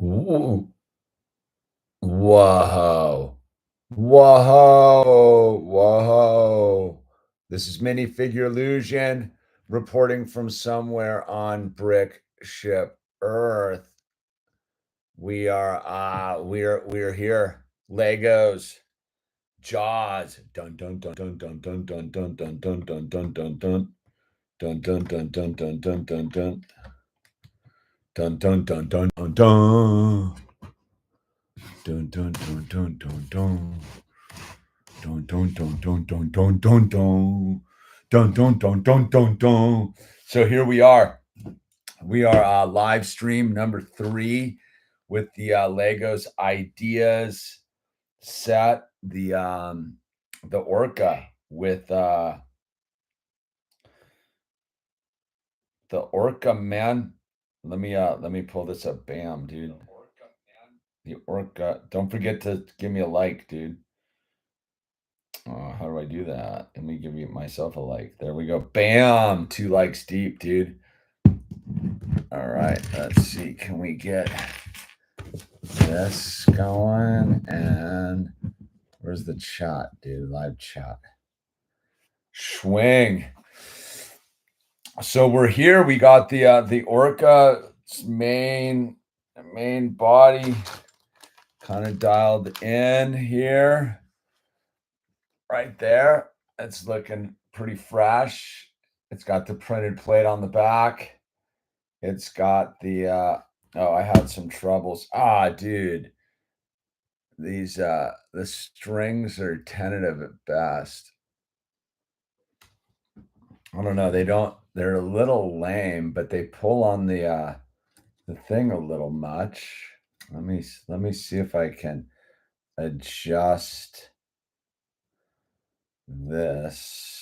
Ooh, whoa. Whoa. Whoa. This is Minifigure Illusion reporting from somewhere on Brick Ship Earth. We're here. Legos. Jaws. Dun dun dun dun dun dun dun dun dun dun dun dun dun dun. Dun dun dun dun dun dun dun dun. Dun dun dun dun dun dun. Dun dun dun dun dun dun. Dun dun dun dun dun dun dun dun. Dun dun dun dun dun dun. So here we are. We are live stream number 3 with the Legos ideas set. The Orca with the Orca, man. Let me pull this up. Bam, dude. The Orca. Don't forget to give me a like, dude. Oh, how do I do that? Let me give you myself a like. There we go. Bam! 2 likes deep, dude. All right, let's see. Can we get this going? And where's the chat, dude? Live chat. Swing. So we're here. We got the Orca's main body kind of dialed in here. Right there. It's looking pretty fresh. It's got the printed plate on the back. It's got the oh, I had some troubles. Dude. These the strings are tentative at best. I don't know. They're a little lame, but they pull on the thing a little much. Let me see if I can adjust this.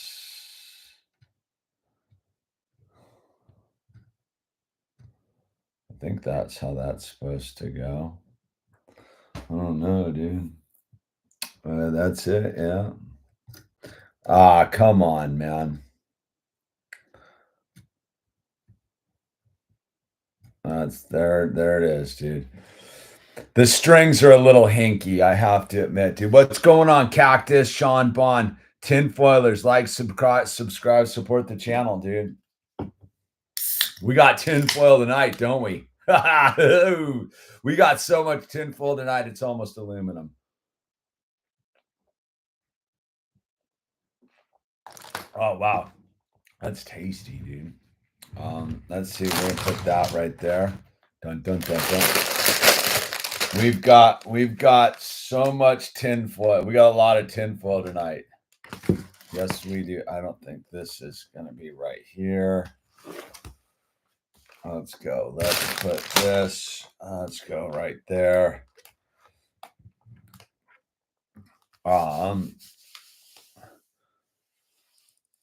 I think that's how that's supposed to go. I don't know, dude. That's it, yeah. Come on, man. That's there it is, dude. The strings are a little hinky, I have to admit, dude. What's going on, Cactus, Sean Bond, Tinfoilers? Like, subscribe, support the channel, dude. We got tinfoil tonight, don't we? We got so much tinfoil tonight, it's almost aluminum. Oh, wow. That's tasty, dude. Let's see. We're gonna put that right there. Dun dun dun dun. We've got so much tinfoil. We got a lot of tinfoil tonight. Yes, we do. I don't think this is gonna be right here. Let's go. Let's put this. Let's go right there.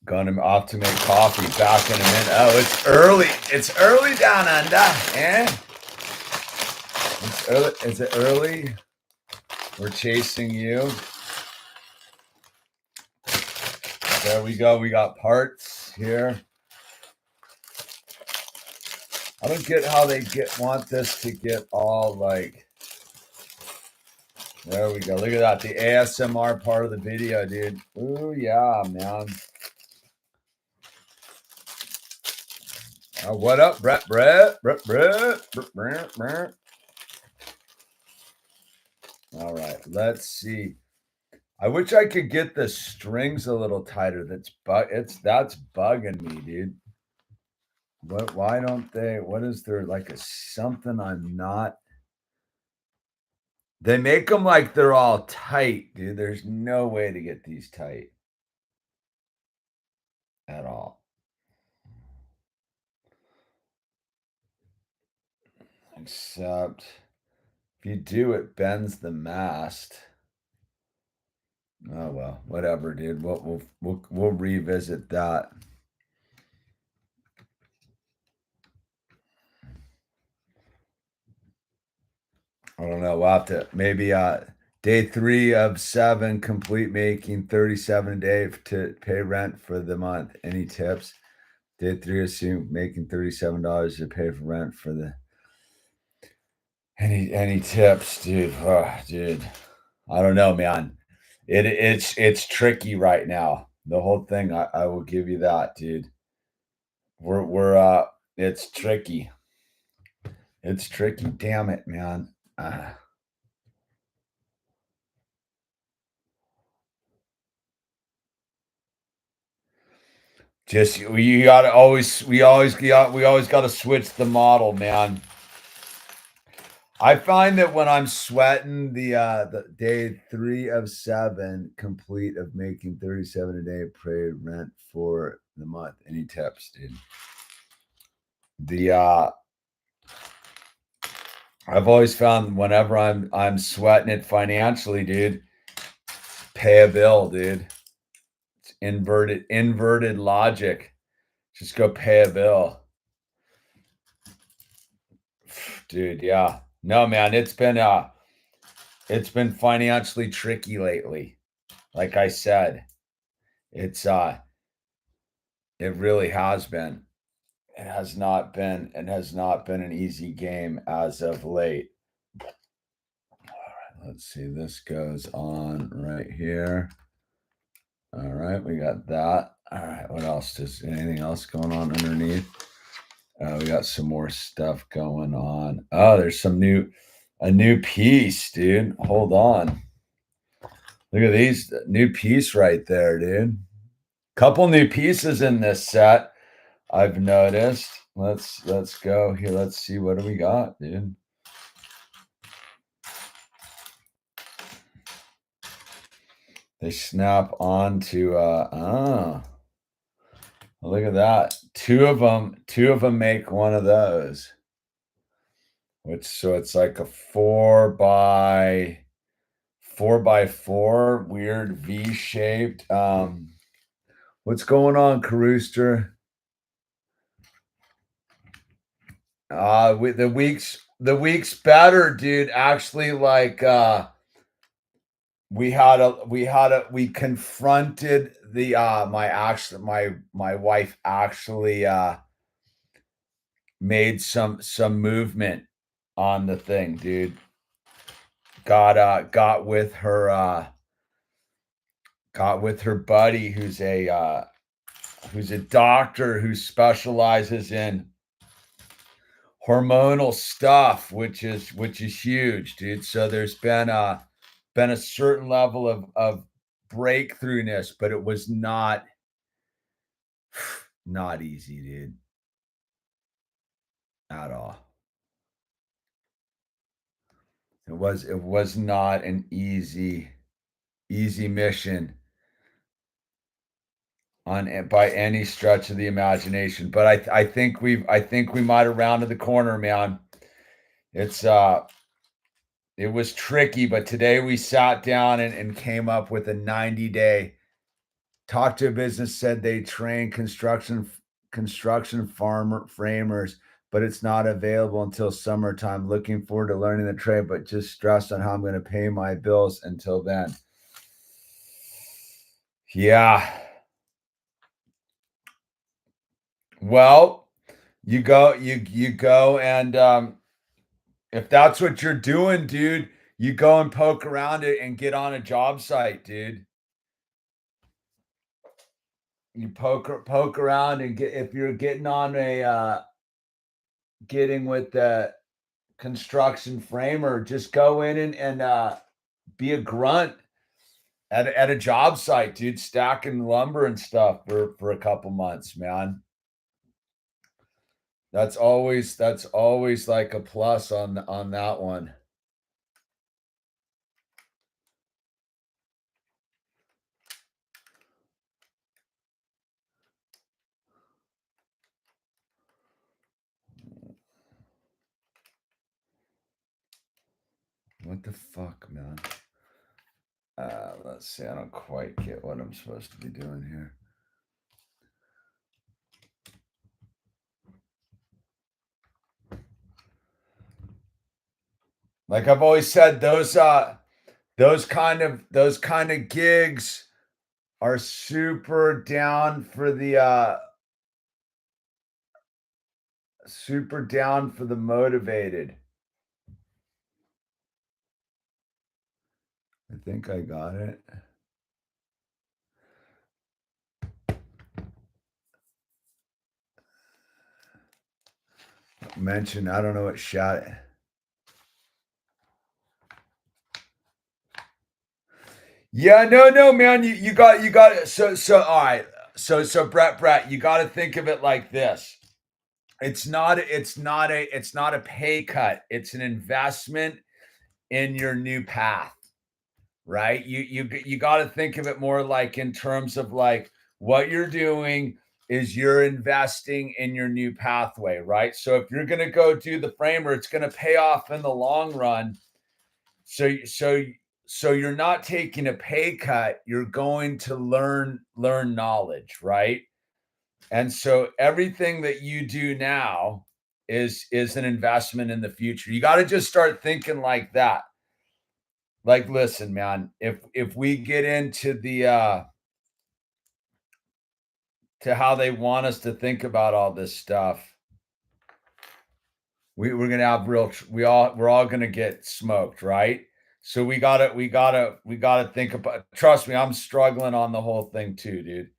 Going off to make coffee. Back in a minute. Oh, it's early. It's early down under. Eh? It's early. Is it early? We're chasing you. There we go. We got parts here. I don't get how they want this to get all like. There we go. Look at that. The ASMR part of the video, dude. Ooh, yeah, man. What up, Brett? All right, let's see. I wish I could get the strings a little tighter. That's bugging me, dude. Why don't they? What is there like a something I'm not? They make them like they're all tight, dude. There's no way to get these tight at all. Except if you do, it bends the mast. Oh well, whatever, dude. We'll revisit that. I don't know. We'll have to maybe day 3 of 7 complete making 37 a day to pay rent for the month. Any tips? Day 3 assume making $37 to pay for rent for the Any tips, dude? Dude, I don't know, man. It's tricky right now. The whole thing, I will give you that, dude. We're it's tricky. It's tricky. Damn it, man. Just you gotta always we always gotta switch the model, man. I find that when I'm sweating the day 3 of 7 complete of making 37 a day, pay rent for the month. Any tips, dude? The I've always found whenever I'm sweating it financially, dude, pay a bill, dude. It's inverted logic. Just go pay a bill. Dude, yeah. No, man, it's been financially tricky lately. Like I said, it's it really has been. It has not been an easy game as of late. All right, let's see. This goes on right here. All right, we got that. All right, what else? Just anything else going on underneath? We got some more stuff going on. Oh, there's a new piece, dude. Hold on. Look at these new piece right there, dude. Couple new pieces in this set, I've noticed. Let's go here. Let's see what do we got, dude. They snap onto look at that. Two of them make one of those. Which so it's like a 4x4 weird V-shaped. What's going on, Carooster? The week's better, dude. Actually, like we confronted the my wife actually made some movement on the thing, dude. Got with her buddy who's a doctor who specializes in hormonal stuff, which is huge, dude. So there's been a certain level of breakthroughness, but it was not easy, dude, at all. It was not an easy mission on by any stretch of the imagination. But I think we might have rounded the corner, man. It's it was tricky, but today we sat down and came up with a 90-day. Talked to a business, said they train construction farmer framers, but it's not available until summertime. Looking forward to learning the trade, but just stressed on how I'm going to pay my bills until then. Yeah. Well, you go and if that's what you're doing, dude, you go and poke around it and get on a job site, dude. You poke around and get if you're getting on a getting with the construction framer, just go in and be a grunt at a job site, dude, stacking lumber and stuff for a couple months, man. That's always like a plus on that one. What the fuck, man? Let's see. I don't quite get what I'm supposed to be doing here. Like I've always said, those kind of gigs are super down for the motivated. I think I got it. Mention, I don't know what shot. Yeah, no, man. You got it. So all right. So Brett, you got to think of it like this. It's not a pay cut. It's an investment in your new path, right? You got to think of it more like in terms of like what you're doing is you're investing in your new pathway, right? So if you're going to go do the framer, it's going to pay off in the long run. So you're not taking a pay cut, you're going to learn knowledge, right? And so everything that you do now is an investment in the future. You got to just start thinking like that. Like, listen, man, if we get into the to how they want us to think about all this stuff, we're gonna have we're all gonna get smoked, right? So we gotta think about, trust me, I'm struggling on the whole thing too, dude.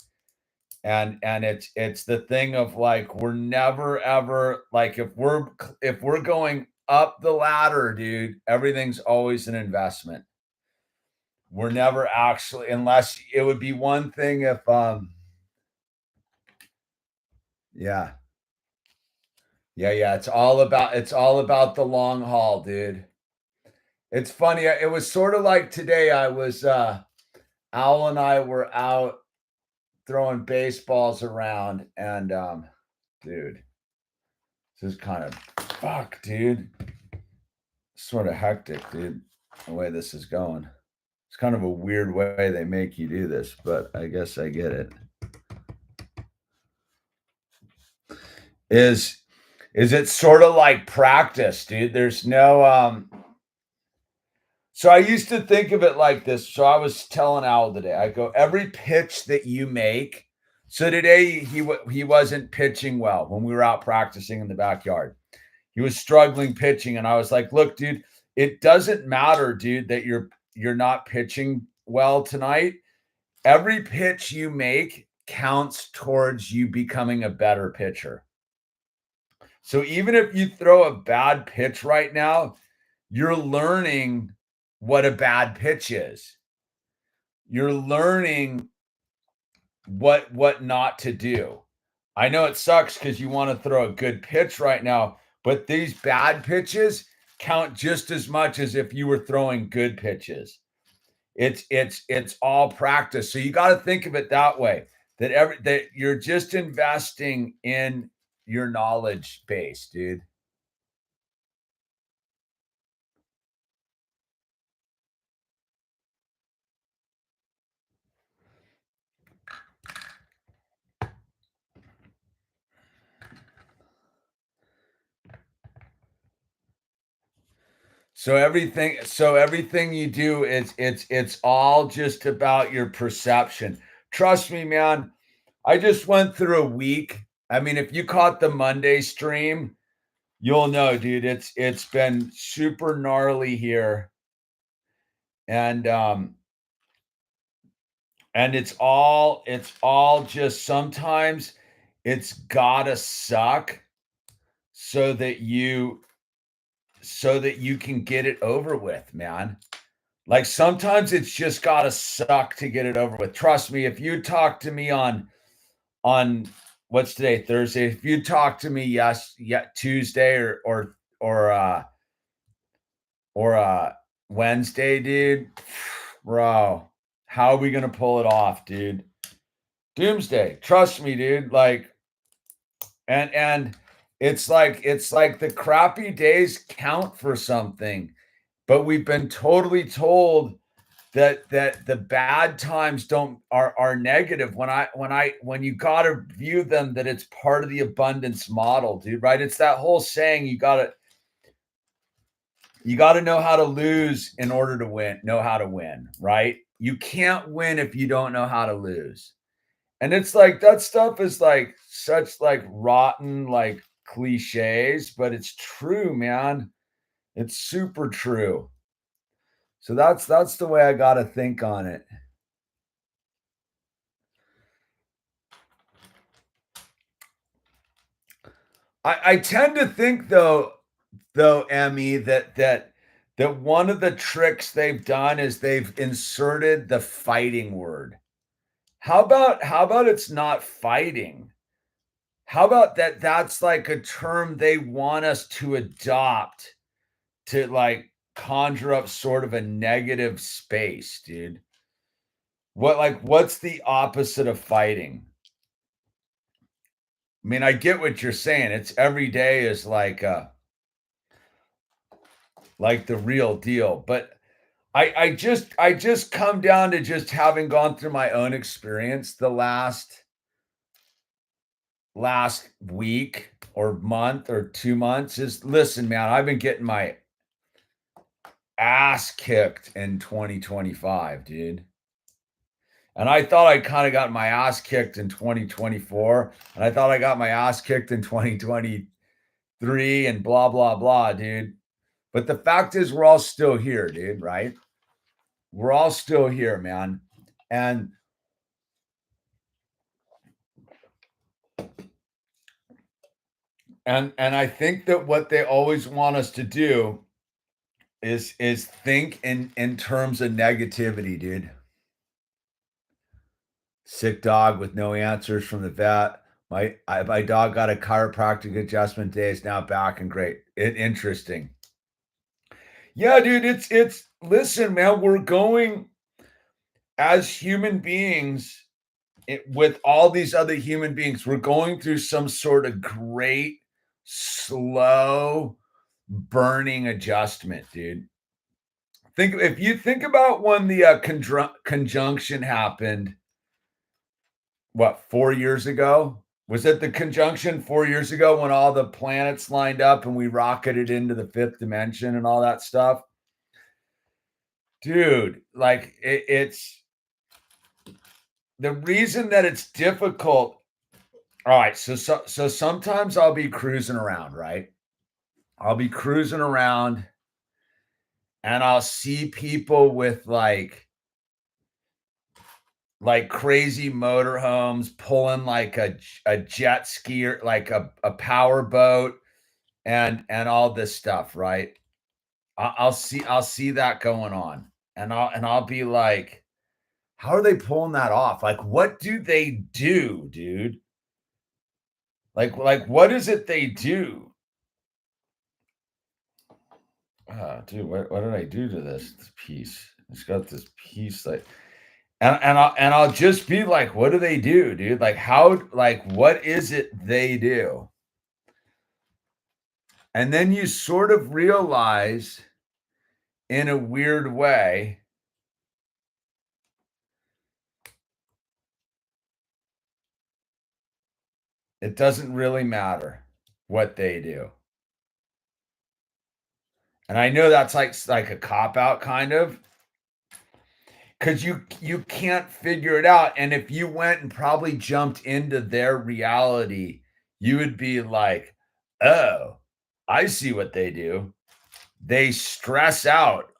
And it's the thing of like we're never ever like if we're going up the ladder, dude, everything's always an investment. We're never actually, unless it would be one thing if yeah. Yeah, it's all about the long haul, dude. It's funny. It was sort of like today. I was Owl and I were out throwing baseballs around, and dude, this is kind of fuck, dude. Sort of hectic, dude. The way this is going, it's kind of a weird way they make you do this, but I guess I get it. Is is it sort of like practice, dude? There's no So I used to think of it like this. So I was telling Owl today, I go, every pitch that you make. So today he wasn't pitching well when we were out practicing in the backyard. He was struggling pitching, and I was like, look, dude, it doesn't matter, dude, that you're not pitching well tonight. Every pitch you make counts towards you becoming a better pitcher. So even if you throw a bad pitch right now, you're learning what a bad pitch is. You're learning what not to do. I know it sucks because you want to throw a good pitch right now, but these bad pitches count just as much as if you were throwing good pitches. It's all practice. So you got to think of it that way. That you're just investing in your knowledge base, dude. So everything you do is it's all just about your perception. Trust me, man. I just went through a week. I mean, if you caught the Monday stream, you'll know, dude. It's been super gnarly here. And it's all just sometimes it's gotta suck so that you can get it over with, man. Like sometimes it's just gotta suck to get it over with. Trust me, if you talk to me on what's today, Thursday, if you talk to me Tuesday or Wednesday, dude, bro, how are we gonna pull it off, dude? Doomsday. Trust me, dude. Like, and it's like the crappy days count for something, but we've been totally told that the bad times don't are negative when you gotta view them that it's part of the abundance model, dude, right? It's that whole saying you gotta know how to lose in order to know how to win, right? You can't win if you don't know how to lose. And it's like that stuff is like such like rotten like cliches, but it's true, man. It's super true. So that's the way I got to think on it. I tend to think though, Emmy, that one of the tricks they've done is they've inserted the fighting word. How about it's not fighting? How about that's like a term they want us to adopt to like conjure up sort of a negative space, dude. What's the opposite of fighting? I mean, I get what you're saying. It's every day is like the real deal, but I just come down to just having gone through my own experience the last week or month or 2 months is listen, man, I've been getting my ass kicked in 2025, dude. And I thought I kind of got my ass kicked in 2024, and I thought I got my ass kicked in 2023 and blah blah blah, dude. But the fact is we're all still here, dude, right? We're all still here, man. And and I think that what they always want us to do is think in terms of negativity, dude. Sick dog with no answers from the vet. My dog got a chiropractic adjustment today. It's now back and great. Interesting. Yeah, dude. It's listen, man. We're going as human beings with all these other human beings. We're going through some sort of great, slow, burning adjustment, dude. Think if you think about when the conjunction happened, what 4 years ago? Was it the conjunction 4 years ago when all the planets lined up and we rocketed into the fifth dimension and all that stuff? Dude, like it's the reason that it's difficult. All right, so sometimes I'll be cruising around, right? I'll be cruising around and I'll see people with like crazy motorhomes pulling like a jet ski or like a power boat and all this stuff, right? I'll see that going on, and I'll be like, how are they pulling that off? Like, what do they do, dude? Like what is it they do? Dude, what did I do to this piece? It's got this piece like and I'll just be like, what do they do, dude? Like what is it they do? And then you sort of realize in a weird way it doesn't really matter what they do. And I know that's like a cop out kind of because you can't figure it out. And if you went and probably jumped into their reality, you would be like, oh, I see what they do. They stress out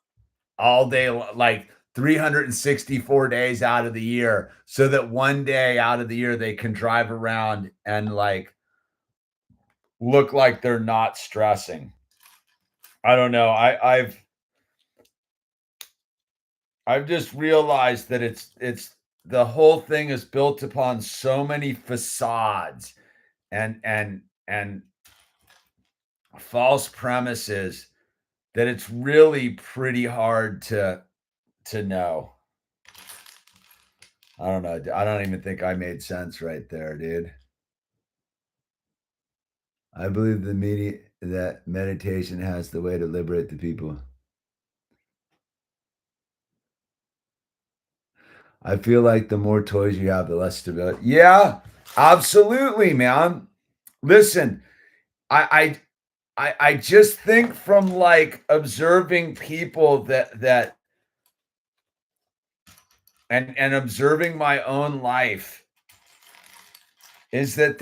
all day, like 364 days out of the year, so that one day out of the year they can drive around and like look like they're not stressing. I don't know. I've just realized that it's the whole thing is built upon so many facades and false premises that it's really pretty hard to know. I don't know. I don't even think I made sense right there, dude. I believe the media that meditation has the way to liberate the people. I feel like the more toys you have, the less stability. Yeah, absolutely, man. Listen, I I just think from like observing people that and observing my own life is that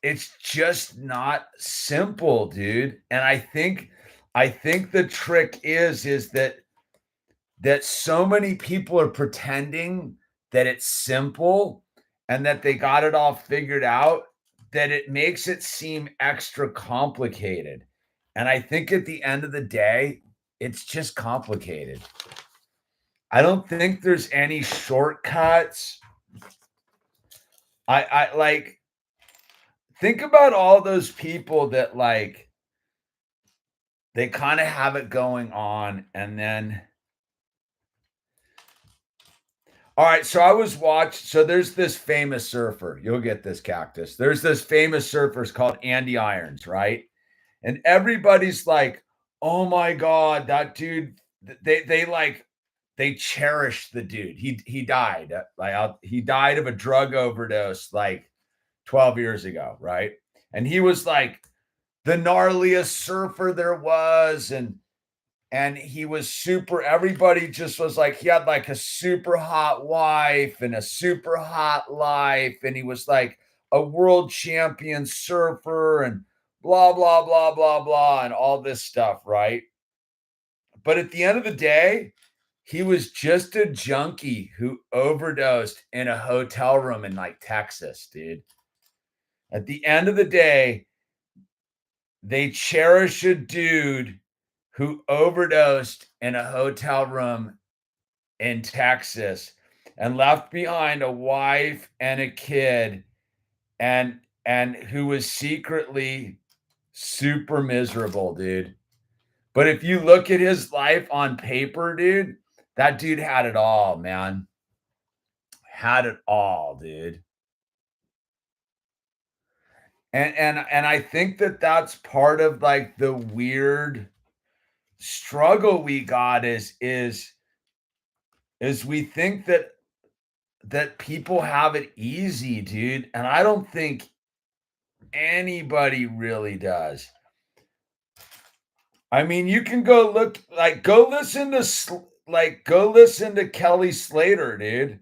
it's just not simple, dude. And I think I think the trick is that so many people are pretending that it's simple and that they got it all figured out, that it makes it seem extra complicated. And I think at the end of the day, it's just complicated. I don't think there's any shortcuts. I like think about all those people that like they kind of have it going on and then all right, so I was watching. So there's this famous surfer. You'll get this, Cactus. There's this famous surfer called Andy Irons, right? And everybody's like, "Oh my god, that dude!" They like they cherish the dude. He died. He died of a drug overdose like 12 years ago, right? And he was like the gnarliest surfer there was, and he was super everybody just was like he had like a super hot wife and a super hot life and he was like a world champion surfer and blah blah blah blah blah and all this stuff, right? But at the end of the day, he was just a junkie who overdosed in a hotel room in like Texas, dude. At the end of the day, they cherish a dude who overdosed in a hotel room in Texas and left behind a wife and a kid and who was secretly super miserable, dude. But if you look at his life on paper, dude, that dude had it all, man. Had it all, dude. And I think that that's part of like the weird struggle we got is we think that people have it easy, dude, and I don't think anybody really does. I mean, you can go look like go listen to Kelly Slater, dude.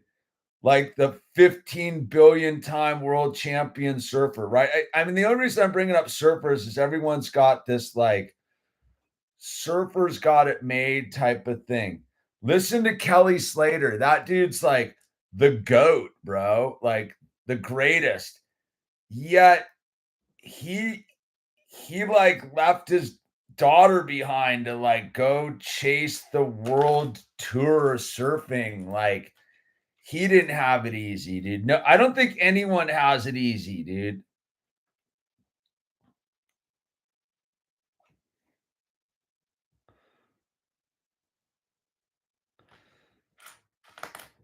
Like the 15 billion time world champion surfer, right? I mean, the only reason I'm bringing up surfers is everyone's got this like surfers got it made type of thing. Listen to Kelly Slater. That dude's like the GOAT, bro. Like the greatest. Yet he he like left his daughter behind to like go chase the world tour surfing. Like he didn't have it easy, dude. No, I don't think anyone has it easy, dude.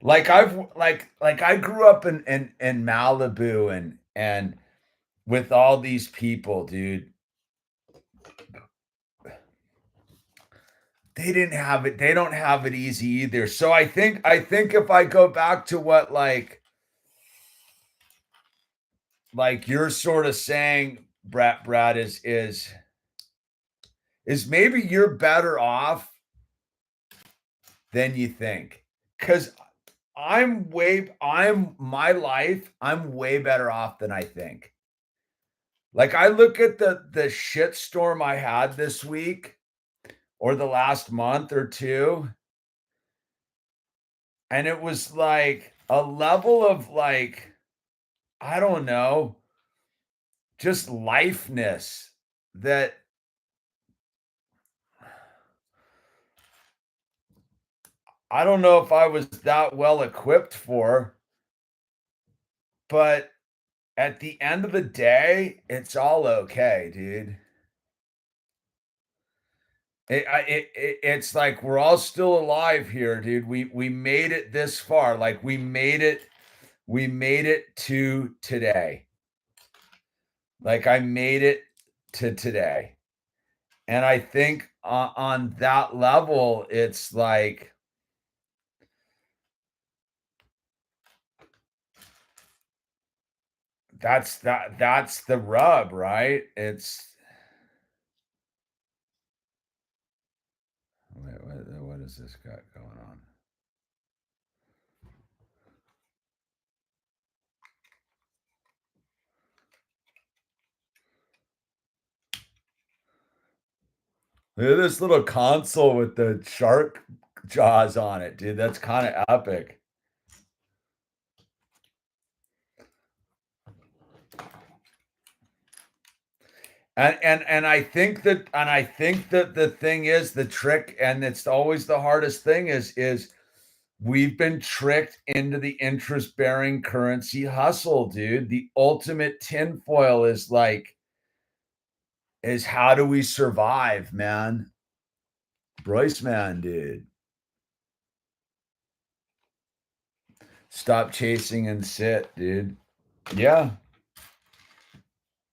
Like I grew up in Malibu and with all these people, dude. They didn't have it. They don't have it easy either. So I think if I go back to what like you're sort of saying, Brad is maybe you're better off than you think. Because I'm my life, I'm way better off than I think. Like I look at the shit storm I had this week or the last month or two, and it was like a level of like, I don't know, just lifeness that I don't know if I was that well equipped for, but at the end of the day, it's all okay, dude. It's like we're all still alive here, dude. We made it this far. Like we made it to today. Like I made it to today. And I think on that level, it's like that's the rub, right? It's wait, what is this got going on? Look at this little console with the shark jaws on it, dude. That's kind of epic. And I think that the thing is the trick, and it's always the hardest thing is we've been tricked into the interest-bearing currency hustle, dude. The ultimate tinfoil is how do we survive, man? Bryce, man, dude. Stop chasing and sit, dude. Yeah.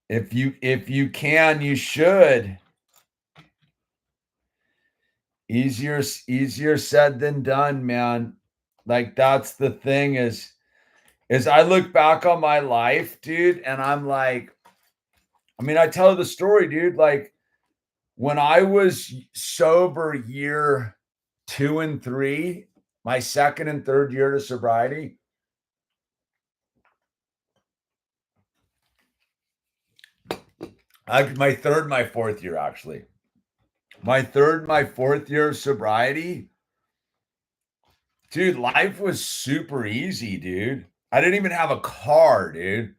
If you can, you should. Easier said than done, man. Like that's the thing is I look back on my life, dude, and I'm like, I mean, I tell the story, dude, like when I was sober year 2 and 3, my second and third year to sobriety, my fourth year actually. My fourth year of sobriety, dude, life was super easy, dude. I didn't even have a car, dude.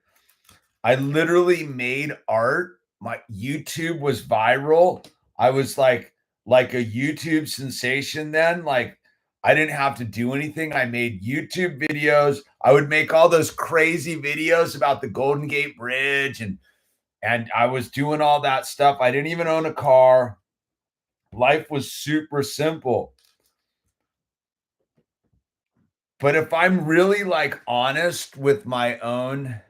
I literally made art. My YouTube was viral. I was like a YouTube sensation then. Like I didn't have to do anything. I made YouTube videos. I would make all those crazy videos about the Golden Gate Bridge and I was doing all that stuff. I didn't even own a car. Life was super simple. But if I'm really like honest with my own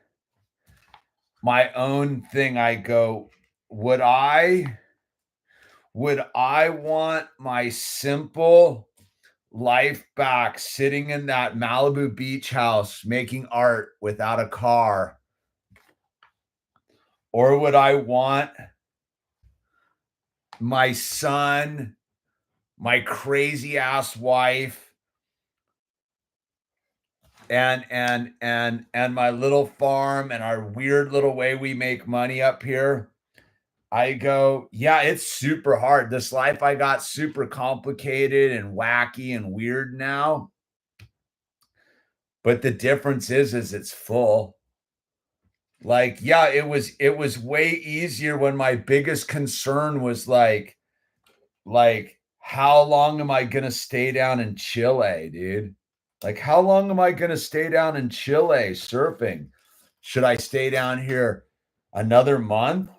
thing, I go, would I want my simple life back sitting in that Malibu beach house making art without a car? Or would I want my son, my crazy ass wife, and my little farm and our weird little way we make money up here? I go, yeah, it's super hard. This life I got super complicated and wacky and weird now. But the difference is it's full. Like, yeah, it was way easier when my biggest concern was like how long am I gonna stay down in Chile, dude? Like, how long am I gonna stay down in Chile surfing? Should I stay down here another month?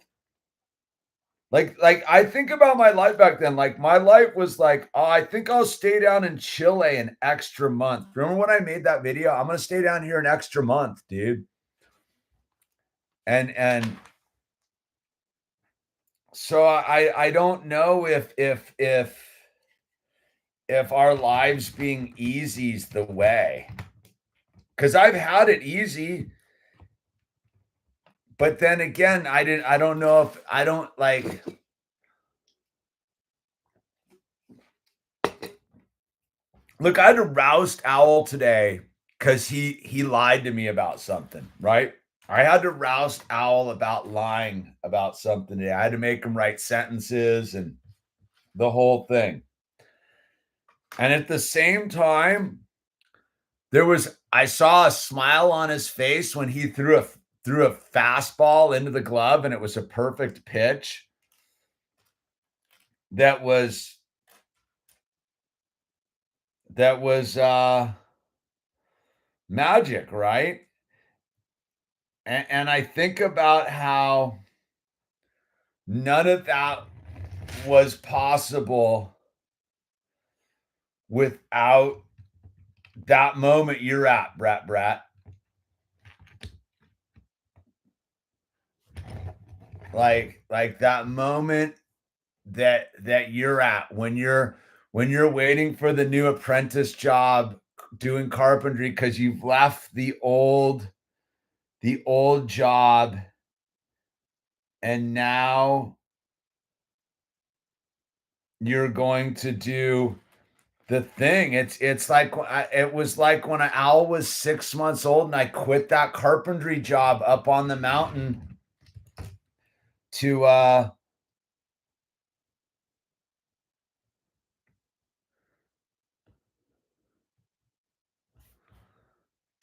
Like I think about my life back then. Like my life was like, oh, I think I'll stay down in Chile an extra month. Remember when I made that video? I'm gonna stay down here an extra month, dude. And so I don't know if our lives being easy is the way. Because I've had it easy, but then again, I don't know if I don't like. Look, I had to roust Owl today because he lied to me about something, right? I had to roust Owl about lying about something today. I had to make him write sentences and the whole thing. And at the same time, I saw a smile on his face when he threw a fastball into the glove and it was a perfect pitch. That was magic, right? And I think about how none of that was possible without that moment you're at, Brett. Like that moment that you're at when you're waiting for the new apprentice job doing carpentry because you've left the old job and now you're going to do the thing. It's like it was like when Owl was 6 months old and I quit that carpentry job up on the mountain to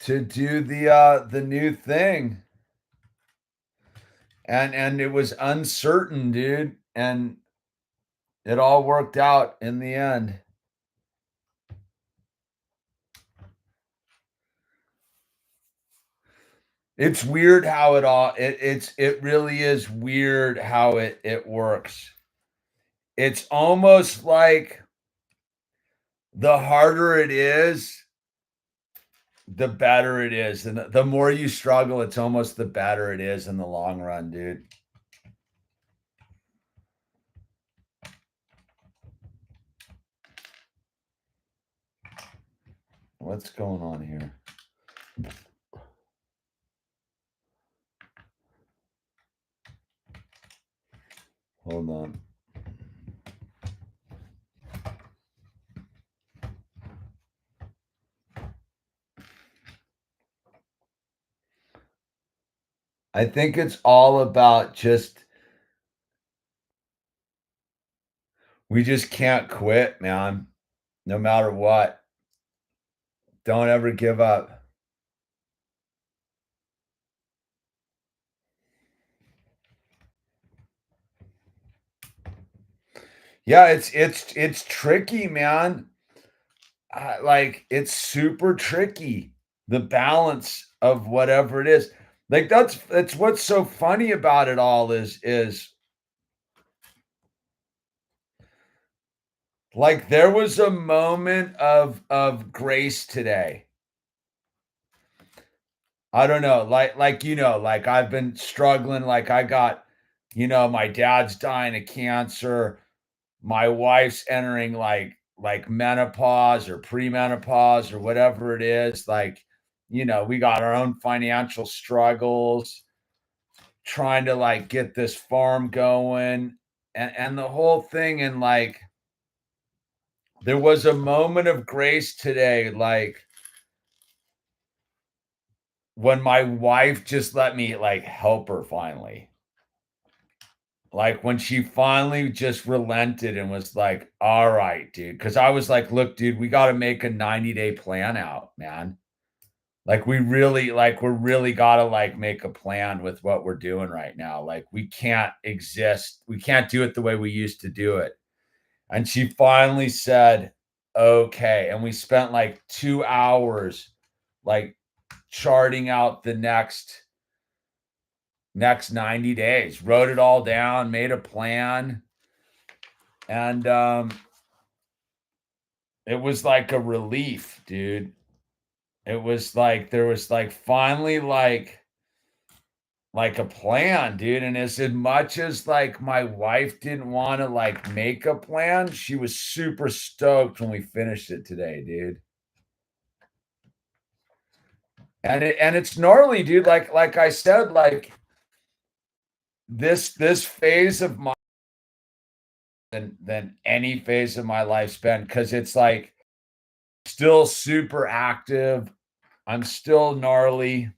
to do the new thing. And it was uncertain, dude, and it all worked out in the end. It's weird how it really is weird how it works. It's almost like the harder it is, the better it is, and the more you struggle, it's almost the better it is in the long run, dude. What's going on here? Hold on. I think it's all about just we just can't quit, man, no matter what. Don't ever give up. Yeah, it's tricky, man. Like, it's super tricky, the balance of whatever it is. Like, that's what's so funny about it all is like, there was a moment of grace today. I don't know, like, I've been struggling, like, I got my dad's dying of cancer, my wife's entering, like, menopause or premenopause or whatever it is, like, we got our own financial struggles, trying to, like, get this farm going, and the whole thing, and, like, there was a moment of grace today, like, when my wife just let me, like, help her finally. Like, when she finally just relented and was like, "Alright, dude," because I was like, "Look, dude, we gotta make a 90-day plan out, man. Like, we're really gotta, like, make a plan with what we're doing right now. Like, we can't do it the way we used to do it." And she finally said, "Okay," and we spent, like, 2 hours, like, charting out the next 90 days, wrote it all down, made a plan, and, it was like a relief, dude. It was like there was, like, finally, like a plan, dude, and as much as, like, my wife didn't wanna, like, make a plan, she was super stoked when we finished it today, dude. And it's gnarly, dude, like I said, like, this phase of my than any phase of my life's been, because it's, like, still super active, I'm still gnarly,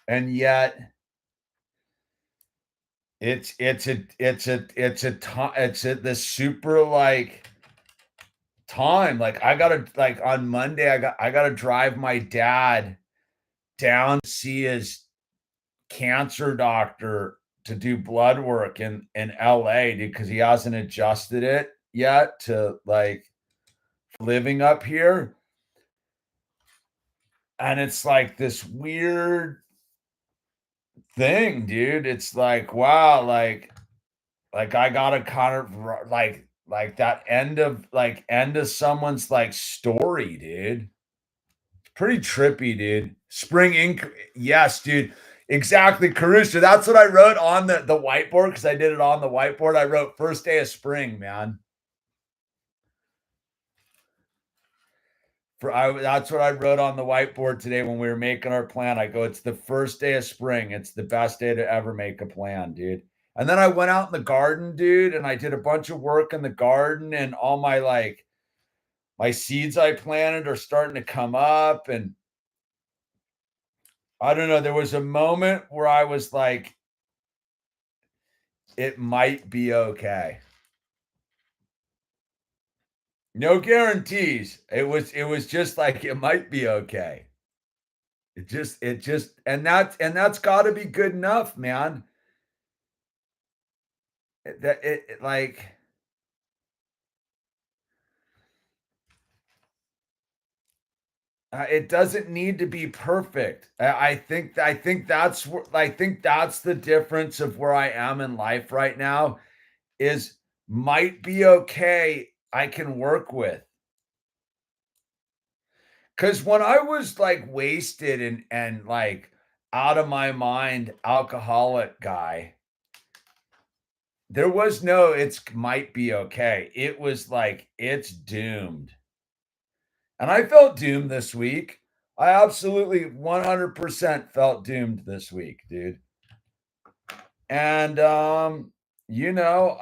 and yet it's a this super, like, time, like, I gotta like, on Monday, I gotta drive my dad down to see his cancer doctor to do blood work in LA, dude, because he hasn't adjusted it yet to, like, living up here, and it's, like, this weird thing, dude, it's like, wow, like, I gotta kind of like that end of someone's, like, story, dude. Pretty trippy, dude. Spring ink yes, dude. Exactly, Caruso, that's what I wrote on the whiteboard because I did it on the whiteboard. I wrote "First day of spring," man. That's what I wrote on the whiteboard today when we were making our plan. I go, "It's the first day of spring. It's the best day to ever make a plan, dude." And then I went out in the garden, dude, and I did a bunch of work in the garden, and all my seeds I planted are starting to come up, and I don't know, there was a moment where I was like, "It might be okay." No guarantees. It was just like, "It might be okay." And that's got to be good enough, man. Like it doesn't need to be perfect. I think that's the difference of where I am in life right now is might be okay. I can work with. Cause when I was like wasted and like out of my mind alcoholic guy, there was no it's might be okay. It was like it's doomed. And I felt doomed this week. I absolutely 100% felt doomed this week, dude. And you know,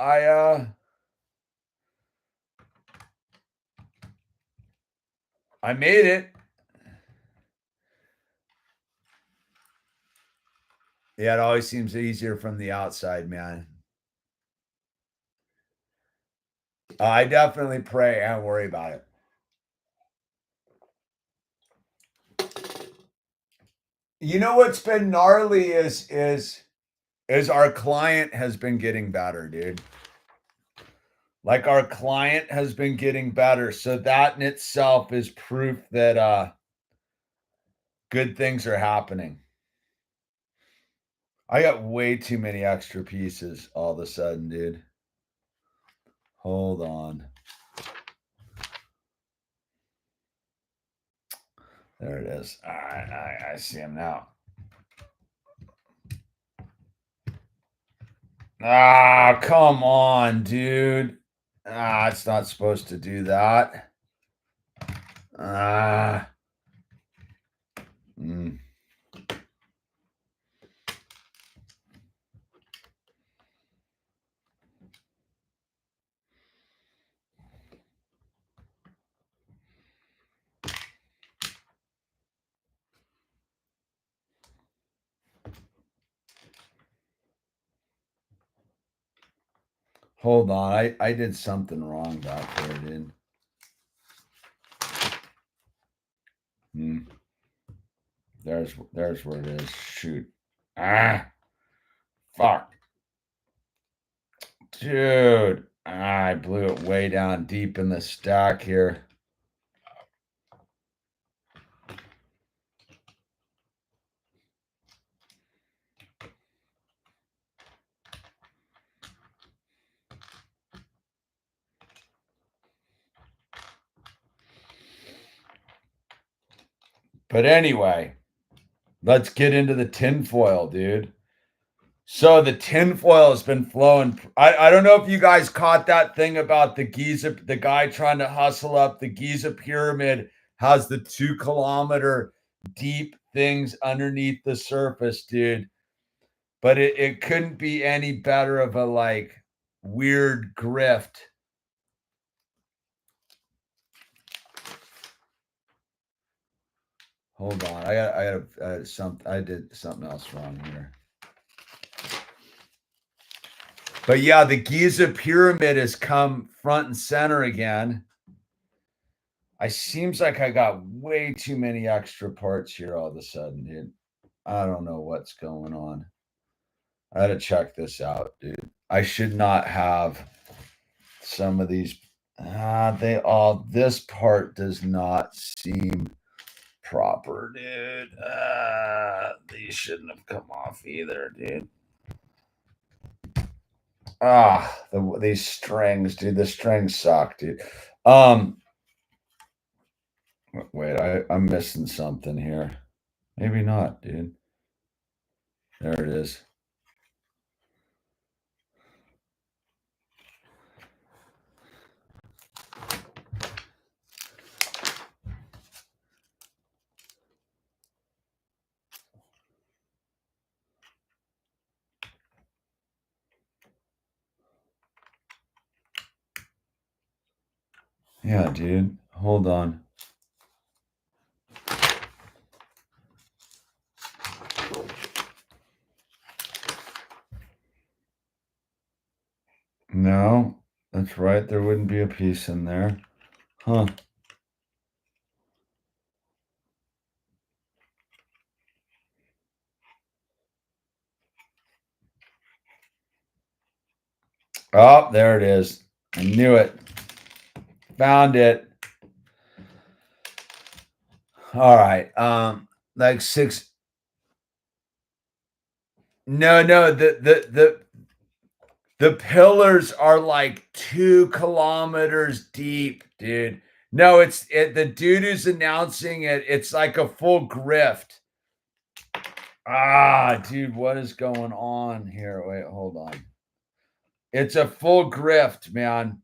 I made it. Yeah, it always seems easier from the outside, man. I definitely pray and worry about it. You know what's been gnarly is our client has been getting better, dude. Like our client has been getting better. So that in itself is proof that good things are happening. I got way too many extra pieces all of a sudden, dude. Hold on. There it is. All right, I see him now. Ah, come on, dude. Ah, it's not supposed to do that. Ah. Mm. Hold on. I did something wrong back there, dude. Hmm. There's where it is. Shoot. Ah. Fuck. Dude. Ah, I blew it way down deep in the stack here. But anyway, let's get into the tinfoil, dude. So the tinfoil has been flowing. I don't know if you guys caught that thing about the Giza, the guy trying to hustle up the Giza pyramid has the 2 kilometer deep things underneath the surface, dude. But it couldn't be any better of a like weird grift. Hold on. I did something else wrong here. But yeah, the Giza pyramid has come front and center again. I seems like I got way too many extra parts here all of a sudden, dude. I don't know what's going on. I gotta check this out, dude. I should not have some of these. This part does not seem proper, dude. These shouldn't have come off either, dude. These strings, dude. The strings suck, dude. Wait, I'm missing something here. Maybe not, dude. There it is. Yeah, dude. Hold on. No, that's right. There wouldn't be a piece in there. Huh. Oh, there it is. I knew it. Found it. All right. Like six. No, the pillars are like 2 kilometers deep, dude. No, the dude who's announcing it. It's like a full grift. Ah, dude, what is going on here? Wait, hold on. It's a full grift, man.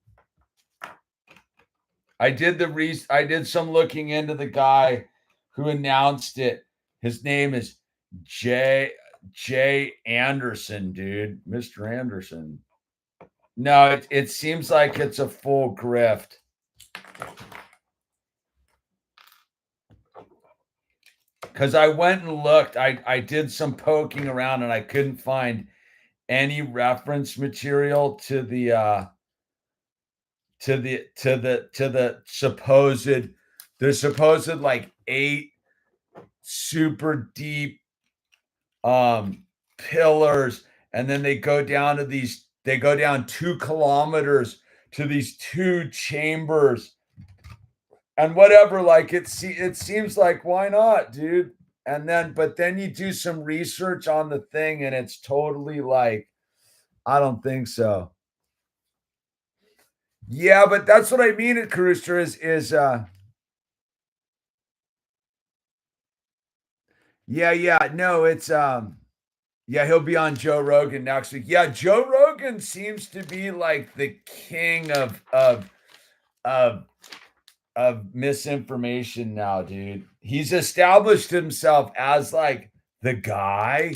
I did some looking into the guy who announced it. His name is J Anderson, dude. Mr. Anderson. No, it seems like it's a full grift. Because I went and looked. I did some poking around and I couldn't find any reference material to the supposed like 8 super deep pillars, and then they go down 2 kilometers to these 2 chambers and whatever. Like it seems like, why not, dude? But then you do some research on the thing and it's totally like, I don't think so. Yeah, but that's what I mean at Rooster is yeah, no, it's yeah, he'll be on Joe Rogan next week. Yeah, Joe Rogan seems to be like the king of misinformation now, dude. He's established himself as like the guy,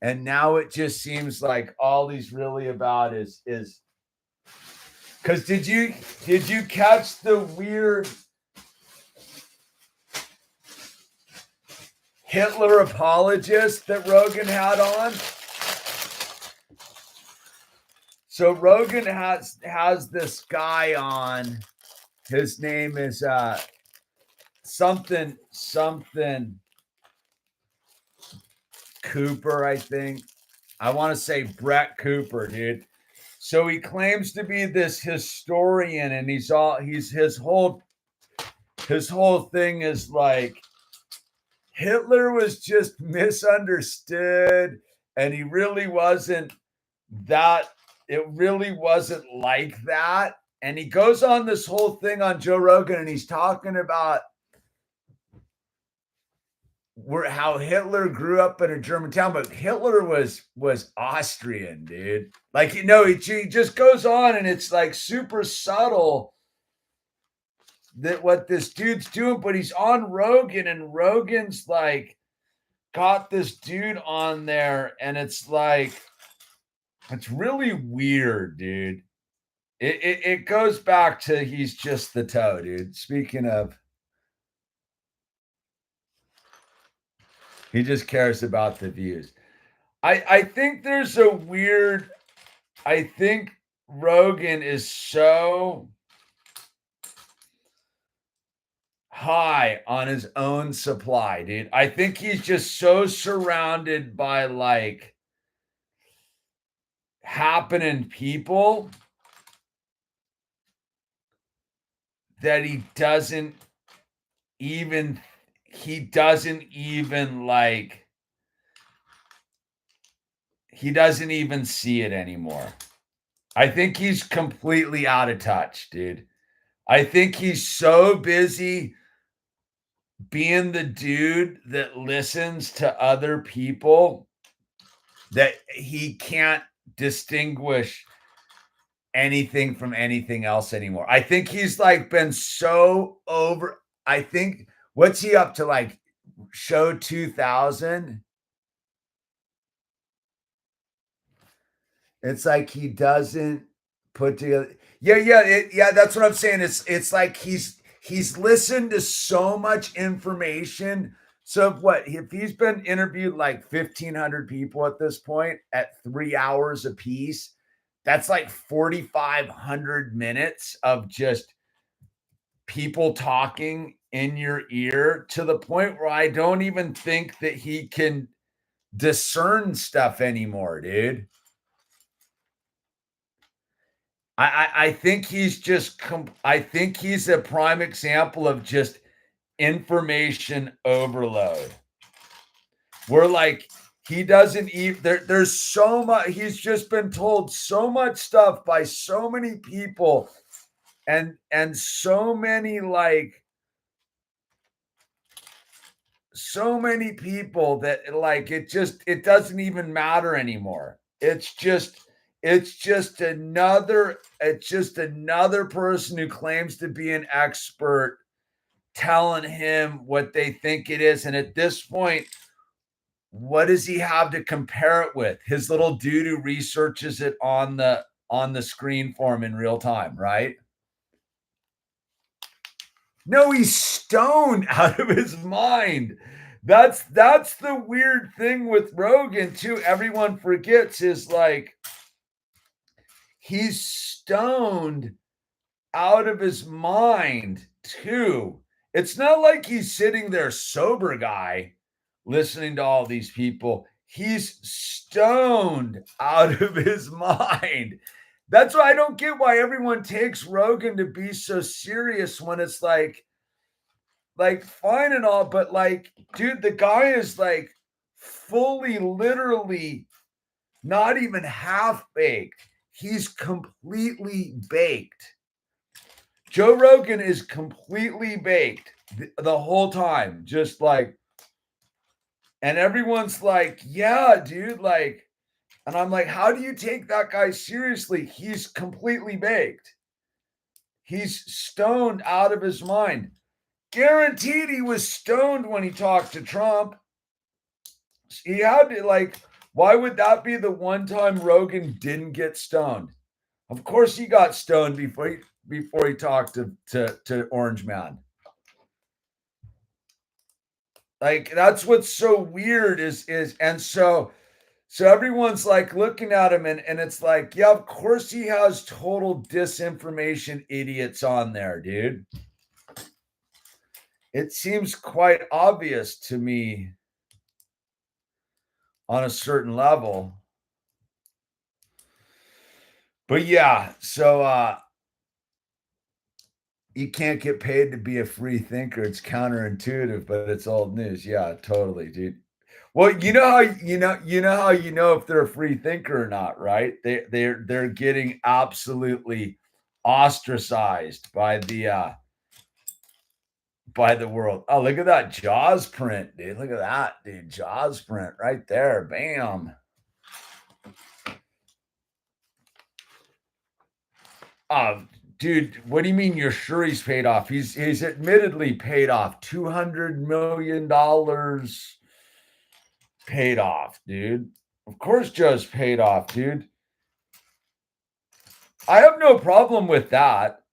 and now it just seems like all he's really about is because did you catch the weird Hitler apologist that Rogan had on? So Rogan has this guy on. His name is something Cooper, I think. I want to say Brett Cooper, dude. So he claims to be this historian, and his whole thing is like Hitler was just misunderstood, and he really wasn't that. It really wasn't like that. And he goes on this whole thing on Joe Rogan, and he's talking about how Hitler grew up in a German town, but Hitler was Austrian, dude. Like, he just goes on, and it's like super subtle that what this dude's doing, but he's on Rogan, and Rogan's like got this dude on there, and it's like it's really weird, dude. It goes back to he's just the toe, dude. Speaking of, he just cares about the views. I think there's a weird. I think Rogan is so high on his own supply, dude. I think he's just so surrounded by like happening people that he doesn't even like he doesn't even see it anymore. I think he's completely out of touch, dude. I think he's so busy being the dude that listens to other people that he can't distinguish anything from anything else anymore. I think he's like been so over. I think what's he up to, like show 2000? It's like he doesn't put together. Yeah. That's what I'm saying. It's like he's listened to so much information. So if he's been interviewed like 1,500 people at this point at 3 hours a piece, that's like 4,500 minutes of just people talking in your ear, to the point where I don't even think that he can discern stuff anymore, dude. I think he's just I think he's a prime example of just information overload. We're like, he doesn't even there's so much, he's just been told so much stuff by so many people, and so many, like, so many people that, like, it doesn't even matter anymore. It's just another person who claims to be an expert telling him what they think it is. And at this point, what does he have to compare it with? His little dude who researches it on the screen for him in real time, right? No, he's stoned out of his mind. That's the weird thing with Rogan too. Everyone forgets is, like, he's stoned out of his mind too. It's not like he's sitting there sober guy listening to all these people. He's stoned out of his mind. That's why I don't get why everyone takes Rogan to be so serious when it's like fine and all, but, like, dude, the guy is, like, fully, literally not even half baked. He's completely baked. Joe Rogan is completely baked the whole time, just like, and everyone's like, yeah, dude, like, and I'm like, how do you take that guy seriously? He's completely baked. He's stoned out of his mind. Guaranteed he was stoned when he talked to Trump. He had to, like, why would that be the one time Rogan didn't get stoned? Of course he got stoned before he talked to Orange Man. Like, that's what's so weird is and so everyone's like looking at him, and it's like, yeah, of course he has total disinformation idiots on there, dude. It seems quite obvious to me on a certain level. But yeah, so you can't get paid to be a free thinker. It's counterintuitive, but it's old news. Yeah, totally, dude. Well, you know if they're a free thinker or not, right? They're getting absolutely ostracized by the world. Oh, look at that Jaws print, dude. Look at that, dude. Jaws print right there. Bam. Oh, dude, what do you mean you're sure he's paid off? He's admittedly paid off. $200 million paid off, dude. Of course Joe's paid off, dude. I have no problem with that.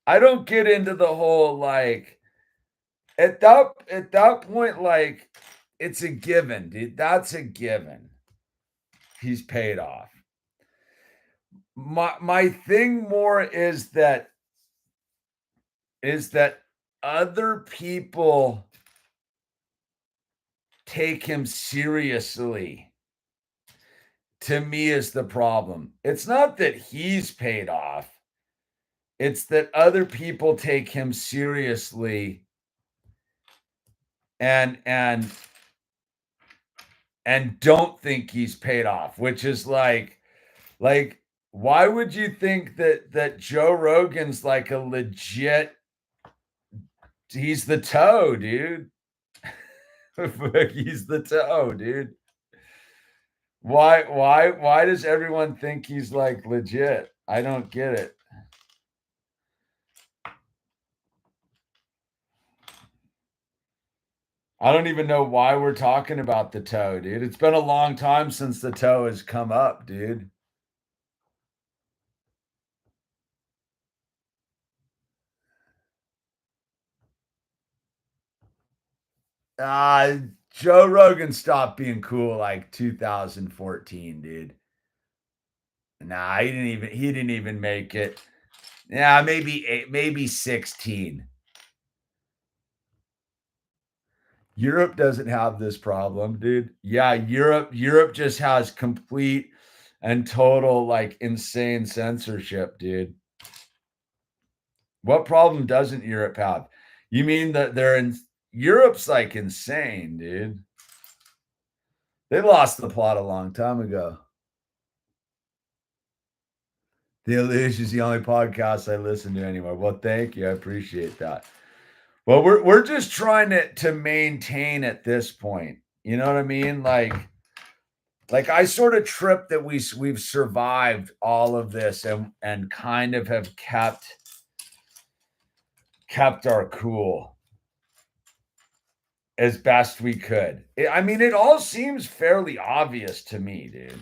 I don't get into the whole, like, at that point, like, it's a given, dude. That's a given. He's paid off. My thing more is that other people take him seriously. To me is the problem. It's not that he's paid off. It's that other people take him seriously and don't think he's paid off, which is like why would you think that Joe Rogan's like a legit, he's the toe, dude. He's the toe, dude. Why does everyone think he's like legit? I don't get it. I don't even know why we're talking about the toe, dude. It's been a long time since the toe has come up, dude. Uh, Joe Rogan stopped being cool like 2014, dude. Nah, he didn't even make it. Yeah, maybe 8, maybe 16. Europe doesn't have this problem, dude. Yeah, Europe just has complete and total like insane censorship, dude. What problem doesn't Europe have? You mean that they're in Europe's like insane, dude. They lost the plot a long time ago. The Illusion's the only podcast I listen to anymore. Well, thank you. I appreciate that. Well, we're just trying to maintain at this point. You know what I mean? Like I sort of tripped that we've survived all of this and kind of have kept our cool as best we could. I mean, it all seems fairly obvious to me, dude.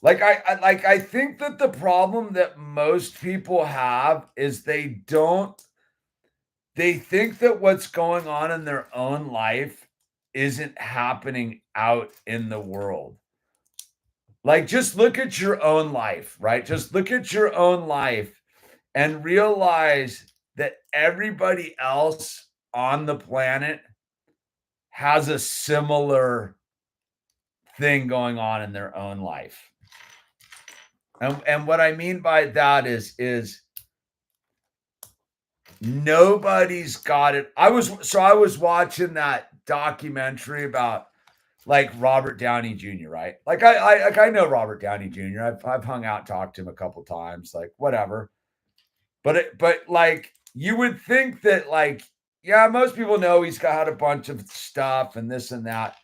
Like I think that the problem that most people have is they think that what's going on in their own life isn't happening out in the world. Like just look at your own life, right? Just look at your own life and realize that everybody else on the planet has a similar thing going on in their own life. And what I mean by that is nobody's got it. I was watching that documentary about like Robert Downey Jr., right? Like I know Robert Downey Jr. I've hung out, talked to him a couple times, like whatever. But like you would think that like yeah, most people know he's got a bunch of stuff and this and that.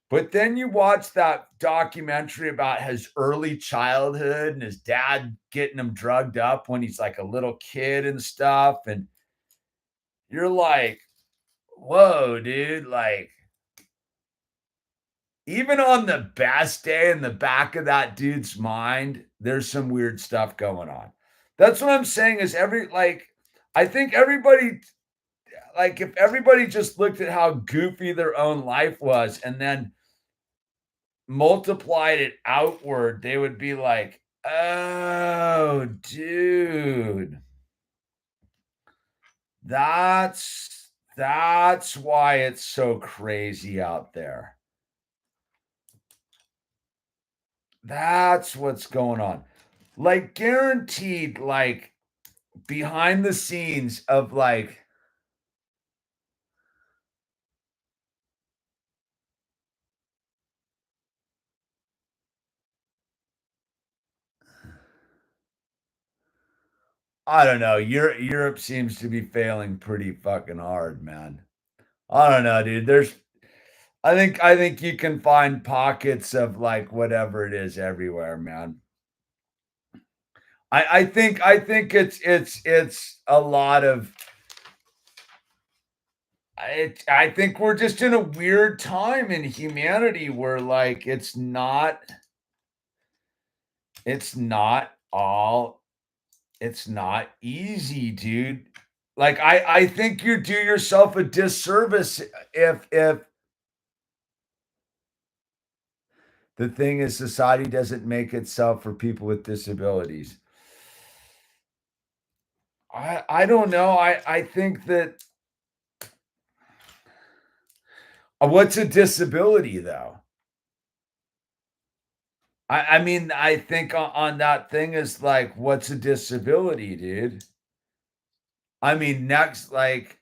But then you watch that documentary about his early childhood and his dad getting him drugged up when he's like a little kid and stuff. And you're like, whoa, dude. Like, even on the best day in the back of that dude's mind, there's some weird stuff going on. That's what I'm saying is I think everybody, like, if everybody just looked at how goofy their own life was and then multiplied it outward, they would be like, "Oh, dude. That's why it's so crazy out there. That's what's going on." Like guaranteed like behind the scenes of like I don't know, Europe seems to be failing pretty fucking hard, man. I don't know, dude. I think you can find pockets of like whatever it is everywhere, man. I think it's a lot of I think we're just in a weird time in humanity where like it's not all it's not easy, dude. Like I think you do yourself a disservice if the thing is society doesn't make itself for people with disabilities. I don't know. I think that what's a disability though? I mean, I think on that thing is like, what's a disability, dude? I mean, next, like,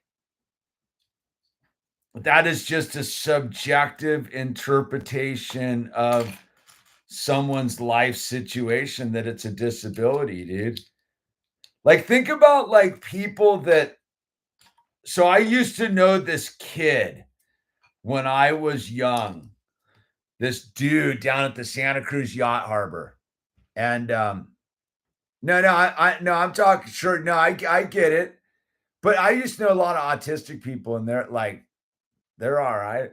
that is just a subjective interpretation of someone's life situation that it's a disability, dude. Like, think about like people that, so I used to know this kid when I was young, this dude down at the Santa Cruz Yacht Harbor. And no, no, I'm talking sure. No, I get it. But I used to know a lot of autistic people, and they're all right.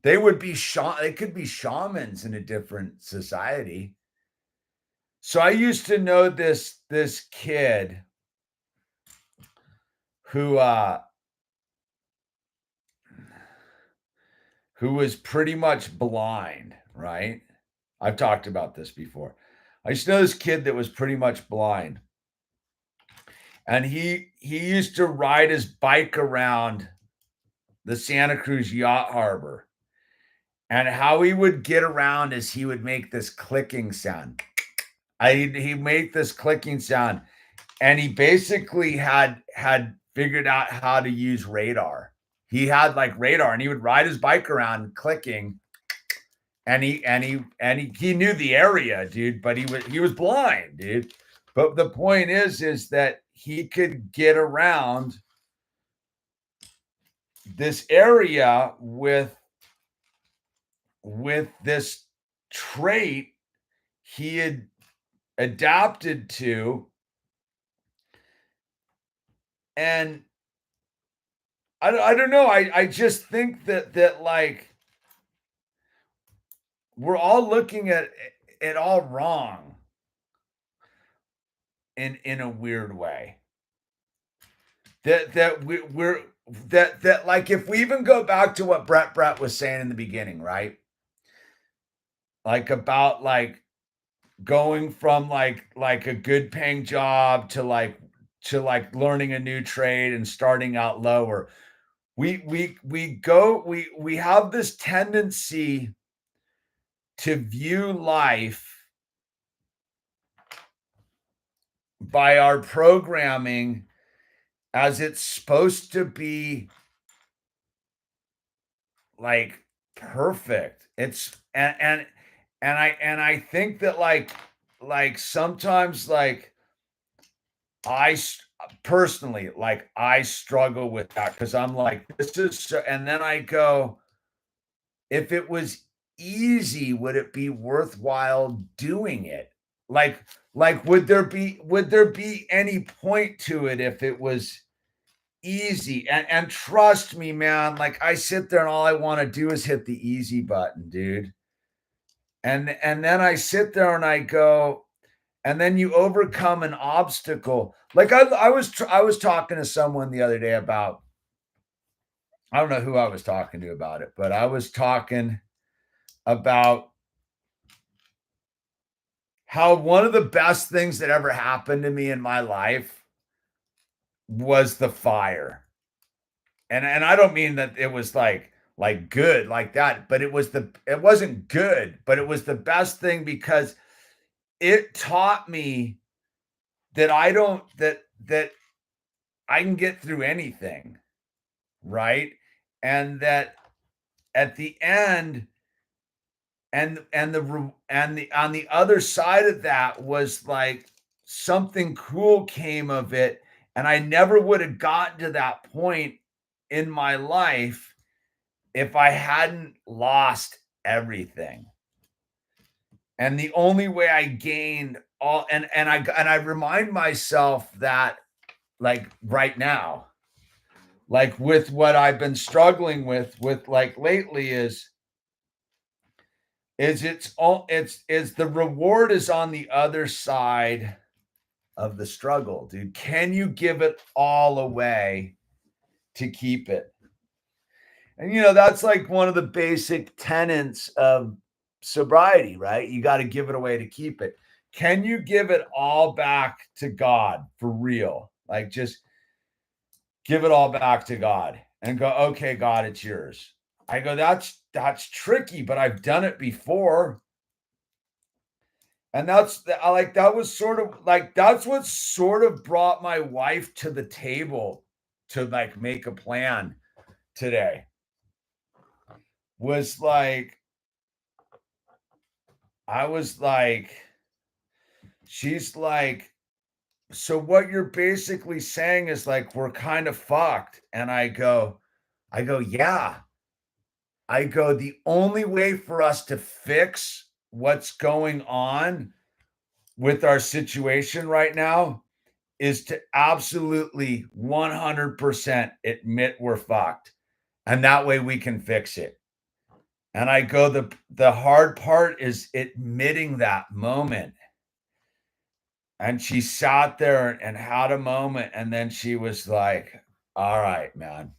They could be shamans in a different society. So I used to know this kid who who was pretty much blind, right? I've talked about this before. I used to know this kid that was pretty much blind. And he used to ride his bike around the Santa Cruz Yacht Harbor. And how he would get around is he would make this clicking sound. He made this clicking sound, and he basically had figured out how to use radar. He had like radar, and he would ride his bike around clicking, and he knew the area, dude. But he was blind, dude. But the point is that he could get around this area with this trait he had adapted to. And I don't know. I just think that like we're all looking at it all wrong in a weird way. That like if we even go back to what Brett was saying in the beginning, right? Like about like going from like a good paying job to like learning a new trade and starting out lower. We have this tendency to view life by our programming as it's supposed to be like perfect. It's and I think that like sometimes like personally like I struggle with that because I'm like this is so, and then I go, if it was easy, would it be worthwhile doing it? Like would there be any point to it if it was easy? And trust me, man, like I sit there and all I want to do is hit the easy button, dude. And then I sit there and I go, and then you overcome an obstacle. Like I was talking to someone the other day about, I don't know who I was talking to about it, but I was talking about how one of the best things that ever happened to me in my life was the fire. And I don't mean that it was like good like that, but it wasn't good, but it was the best thing because it taught me that that I can get through anything, right? And that at the end and the on the other side of that was like something cool came of it, and I never would have gotten to that point in my life if I hadn't lost everything. And the only way I gained all and I remind myself that like right now, like with what I've been struggling with like lately is it's the reward is on the other side of the struggle, dude. Can you give it all away to keep it? And that's like one of the basic tenets of sobriety, right? You got to give it away to keep it. Can you give it all back to God for real? Like just give it all back to God and go, okay, God, it's yours. I go, that's tricky, but I've done it before. And I like that was sort of like that's what sort of brought my wife to the table to like make a plan today. Was like I was like, she's like, so what you're basically saying is like we're kind of fucked. And I go, yeah. I go, the only way for us to fix what's going on with our situation right now is to absolutely 100% admit we're fucked. And that way we can fix it. And I go, the hard part is admitting that moment. And she sat there and had a moment. And then she was like, all right, man.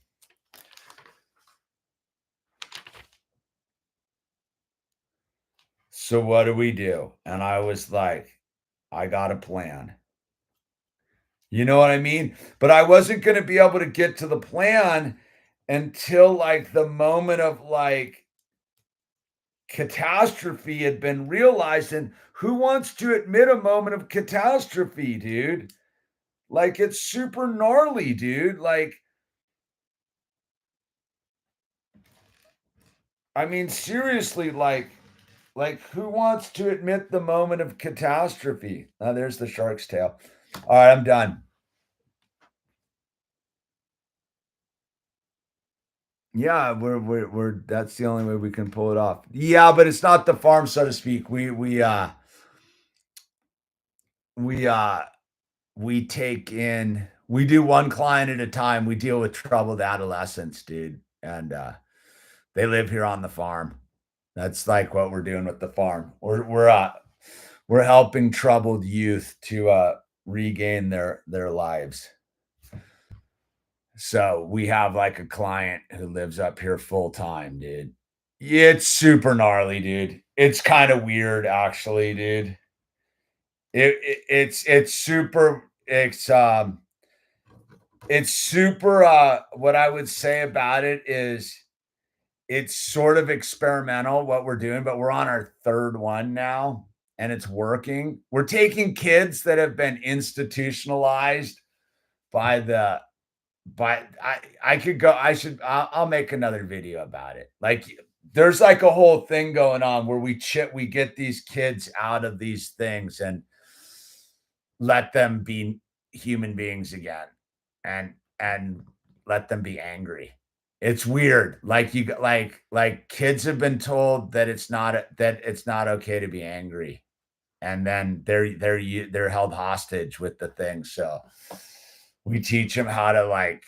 So what do we do? And I was like, I got a plan. You know what I mean? But I wasn't going to be able to get to the plan until like the moment of like catastrophe had been realized. And who wants to admit a moment of catastrophe, dude? Like, it's super gnarly, dude. Like, I mean, seriously, like who wants to admit the moment of catastrophe? Oh, there's the shark's tail. All right, I'm done. Yeah, we're that's the only way we can pull it off. Yeah, but it's not the farm, so to speak. We we take in we do one client at a time. We deal with troubled adolescents, dude. And they live here on the farm. That's like what we're doing with the farm. We're helping troubled youth to regain their lives. So we have like a client who lives up here full time, dude. It's super gnarly, dude. It's kind of weird, actually, dude. It's super it's super what I would say about it is it's sort of experimental what we're doing, but we're on our third one now and it's working. We're taking kids that have been institutionalized by the but I could go I'll make another video about it. Like there's like a whole thing going on where we get these kids out of these things and let them be human beings again and let them be angry. It's weird. Like like kids have been told that it's not okay to be angry. And then they're held hostage with the thing. So we teach them how to like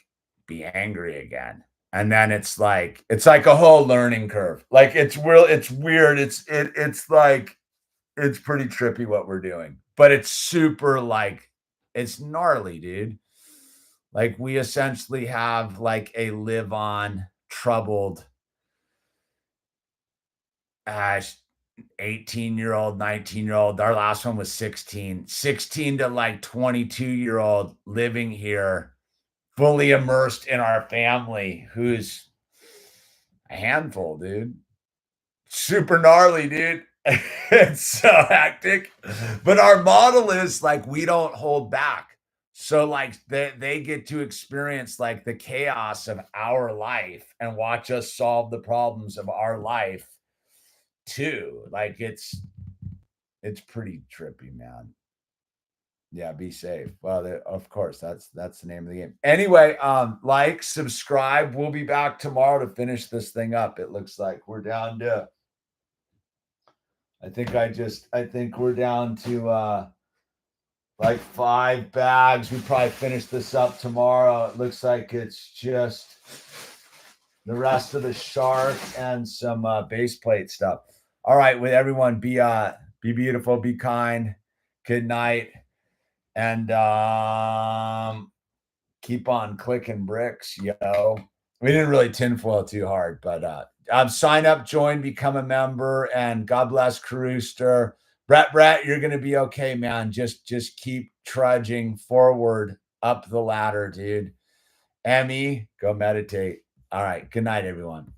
be angry again. And then it's like a whole learning curve. Like it's weird. It's like it's pretty trippy what we're doing. But it's super like it's gnarly, dude. Like we essentially have like a live on troubled 18-year-old, 19-year-old. Our last one was 16 to like 22-year-old living here, fully immersed in our family, who's a handful, dude. Super gnarly, dude. It's so hectic. But our model is like we don't hold back. So like they get to experience like the chaos of our life and watch us solve the problems of our life too. Like it's pretty trippy, man. Yeah, be safe. Well, of course, that's the name of the game. Anyway, like, subscribe. We'll be back tomorrow to finish this thing up. It looks like we're down to I think we're down to like 5 bags. We probably finish this up tomorrow. It looks like it's just the rest of the shark and some base plate stuff. All right, with everyone, be beautiful, be kind. Good night. And keep on clicking bricks, yo. We didn't really tinfoil too hard, but sign up, join, become a member, and God bless Carooster. Brett, you're gonna be okay, man. Just keep trudging forward up the ladder, dude. Emmy, go meditate. All right. Good night, everyone.